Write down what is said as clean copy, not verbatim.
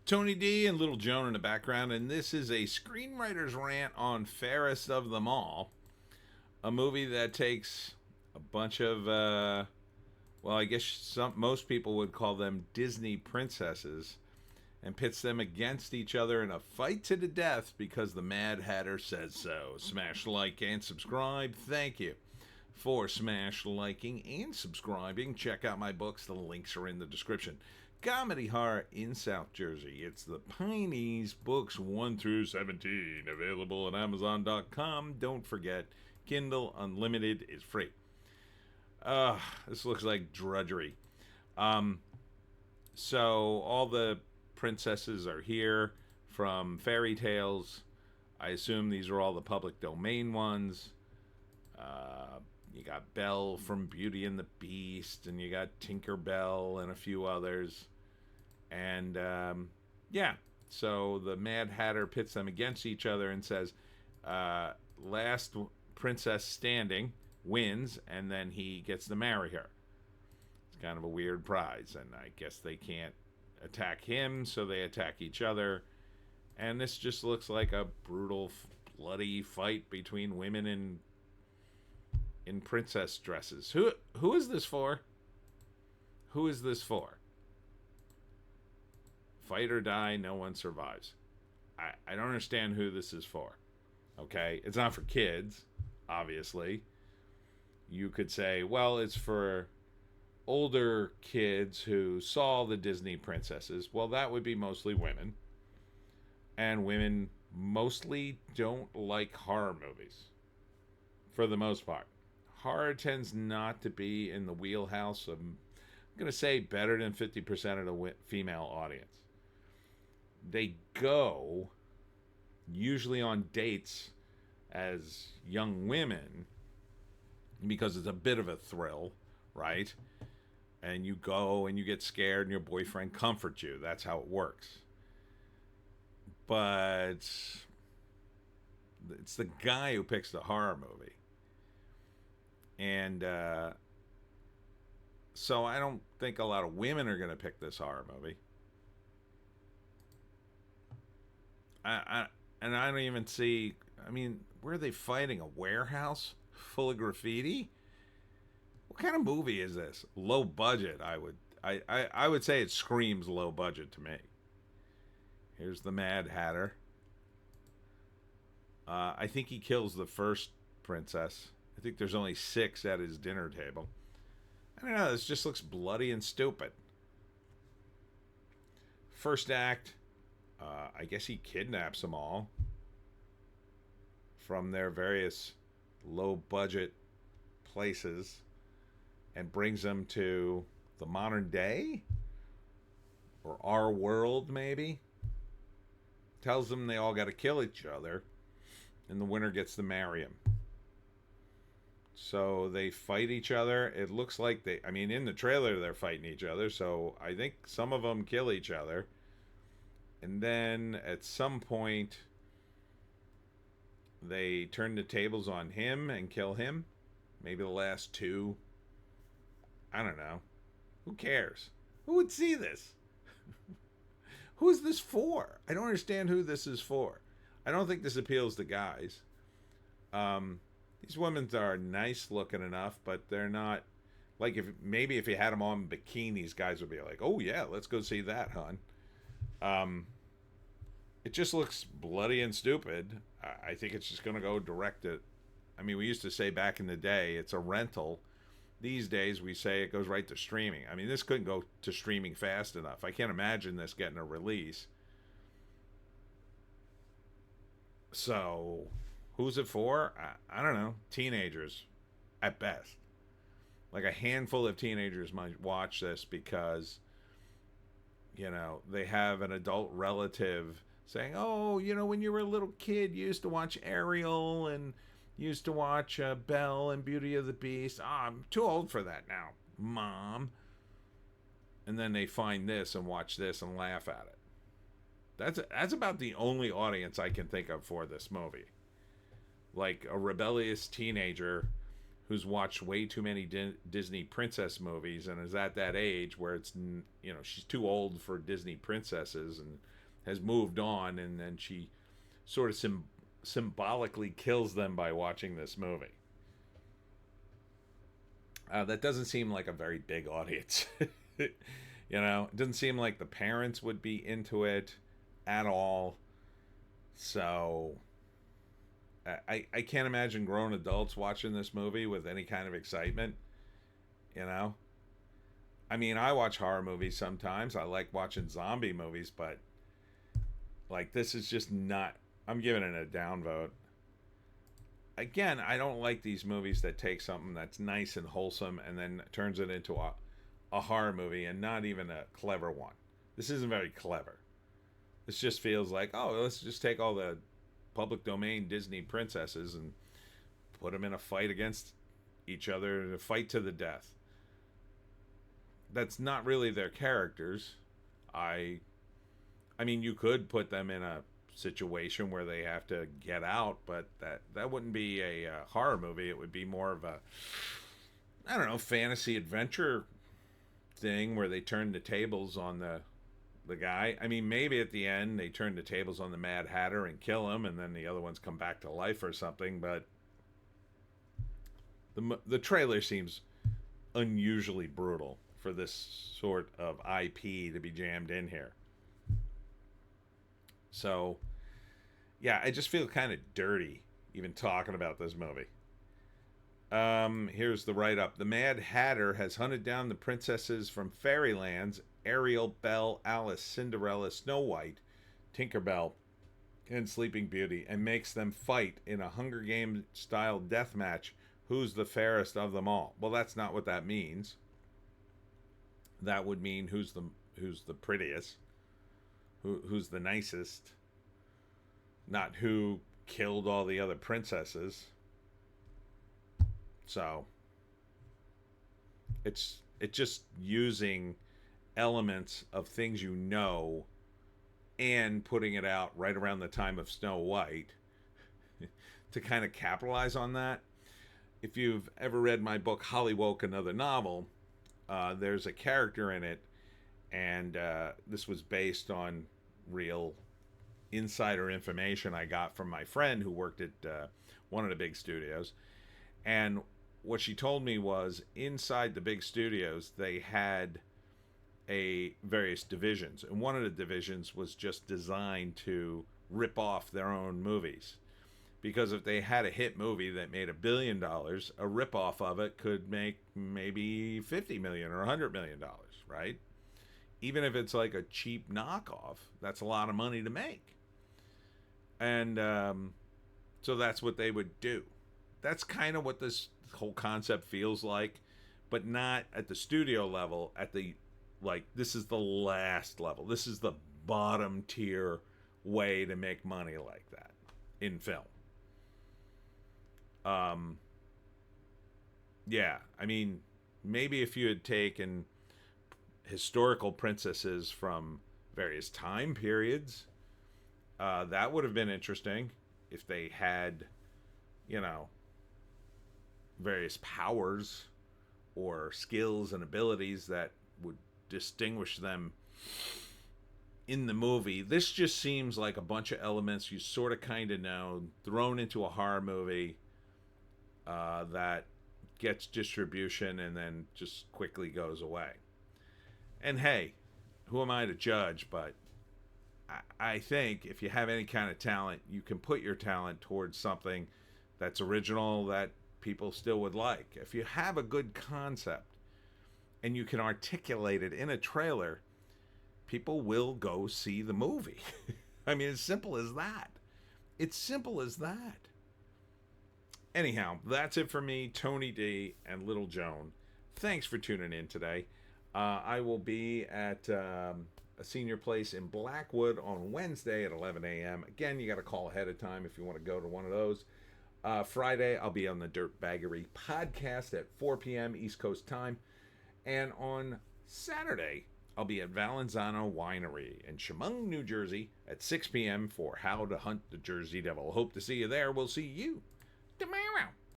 Tony D and Little Joan in the background, and this is a screenwriter's rant on Fairest of them all, a movie that takes a bunch of, well, I guess most people would call them Disney princesses, and pits them against each other in a fight to the death because the Mad Hatter says so. Smash like and subscribe. Thank you for smash liking and subscribing. Check out my books. The links are in the description. Comedy horror in South Jersey. It's the Pineys books 1 through 17, available at Amazon.com. Don't forget, Kindle Unlimited is free. This looks like drudgery. So all the princesses are here from fairy tales. I assume these are all the public domain ones. You got Belle from Beauty and the Beast, and you got Tinkerbell and a few others. And yeah, so the Mad Hatter pits them against each other and says, last princess standing wins, and then he gets to marry her. It's kind of a weird prize, and I guess they can't attack him, so they attack each other. And this just looks like a brutal, bloody fight between women in princess dresses. Who is this for? Who is this for? Fight or die, no one survives. I don't understand who this is for. Okay? It's not for kids, obviously. You could say, well, it's for older kids who saw the Disney princesses. Well, that would be mostly women. And women mostly don't like horror movies, for the most part. Horror tends not to be in the wheelhouse of, I'm going to say, better than 50% of the female audience. They go usually on dates as young women because it's a bit of a thrill, right? And you go and you get scared and your boyfriend comforts you. That's how it works. But it's the guy who picks the horror movie. And so I don't think a lot of women are going to pick this horror movie. And I don't even see, I mean, where are they fighting? A warehouse full of graffiti? What kind of movie is this? Low budget, I would say it screams low budget to me. Here's the Mad Hatter. I think he kills the first princess. I think there's only 6 at his dinner table. I don't know, this just looks bloody and stupid. First act, I guess he kidnaps them all from their various low-budget places and brings them to the modern day? Or our world, maybe? Tells them they all got to kill each other, and the winner gets to marry him. So they fight each other. It looks like in the trailer they're fighting each other, so I think some of them kill each other. And then at some point, they turn the tables on him and kill him. Maybe the last 2. I don't know. Who cares? Who would see this? Who is this for? I don't understand who this is for. I don't think this appeals to guys. These women are nice looking enough, but they're not like, if you had them on bikinis, guys would be like, oh yeah, let's go see that, hon. It just looks bloody and stupid. I think it's just going to go direct at, we used to say back in the day, it's a rental. These days we say it goes right to streaming. This couldn't go to streaming fast enough. I can't imagine this getting a release. So, who's it for? I don't know. Teenagers, at best. Like a handful of teenagers might watch this because, they have an adult relative saying, oh, when you were a little kid, you used to watch Ariel and used to watch Belle and Beauty of the Beast. I'm too old for that now, Mom. And then they find this and watch this and laugh at it. That's about the only audience I can think of for this movie. Like a rebellious teenager who's watched way too many Disney princess movies and is at that age where it's, she's too old for Disney princesses and has moved on, and then she sort of symbolically kills them by watching this movie. That doesn't seem like a very big audience. It doesn't seem like the parents would be into it at all. So I can't imagine grown adults watching this movie with any kind of excitement. I mean, I watch horror movies sometimes. I like watching zombie movies, but like, this is just not. I'm giving it a downvote. Again, I don't like these movies that take something that's nice and wholesome and then turns it into a horror movie, and not even a clever one. This isn't very clever. This just feels like, oh, let's just take all the public domain Disney princesses and put them in a fight against each other, a fight to the death. That's not really their characters. I mean, you could put them in a situation where they have to get out, but that wouldn't be a horror movie. It would be more of a, I don't know, fantasy adventure thing where they turn the tables on the guy. I mean, maybe at the end they turn the tables on the Mad Hatter and kill him, and then the other ones come back to life or something. But the trailer seems unusually brutal for this sort of IP to be jammed in here. So, yeah, I just feel kind of dirty even talking about this movie. Here's the write-up. The Mad Hatter has hunted down the princesses from Fairylands, Ariel, Belle, Alice, Cinderella, Snow White, Tinkerbell, and Sleeping Beauty, and makes them fight in a Hunger Games-style death match. Who's the fairest of them all? Well, that's not what that means. That would mean who's the prettiest. Who's the nicest, not who killed all the other princesses. So it's just using elements of things and putting it out right around the time of Snow White to kind of capitalize on that. If you've ever read my book Hollywoke, Another Novel, there's a character in it, and this was based on real insider information I got from my friend who worked at one of the big studios. And what she told me was, inside the big studios they had various divisions, and one of the divisions was just designed to rip off their own movies, because if they had a hit movie that made $1 billion, a rip off of it could make maybe $50 million or $100 million, right? Even if it's like a cheap knockoff, that's a lot of money to make. And so that's what they would do. That's kind of what this whole concept feels like, but not at the studio level. At the, like, this is the last level. This is the bottom tier way to make money like that in film. Yeah, I mean, maybe if you had taken historical princesses from various time periods, that would have been interesting. If they had, various powers or skills and abilities that would distinguish them in the movie. This just seems like a bunch of elements you sort of kind of know, thrown into a horror movie that gets distribution and then just quickly goes away. And hey, who am I to judge? But I think if you have any kind of talent, you can put your talent towards something that's original, that people still would like. If you have a good concept and you can articulate it in a trailer, people will go see the movie. I mean, it's simple as that. It's simple as that. Anyhow, that's it for me, Tony D and Little Joan. Thanks for tuning in today. I will be at a senior place in Blackwood on Wednesday at 11 a.m. Again, you got to call ahead of time if you want to go to one of those. Friday, I'll be on the Dirtbaggery podcast at 4 p.m. East Coast time. And on Saturday, I'll be at Valenzano Winery in Chemung, New Jersey at 6 p.m. for How to Hunt the Jersey Devil. Hope to see you there. We'll see you tomorrow.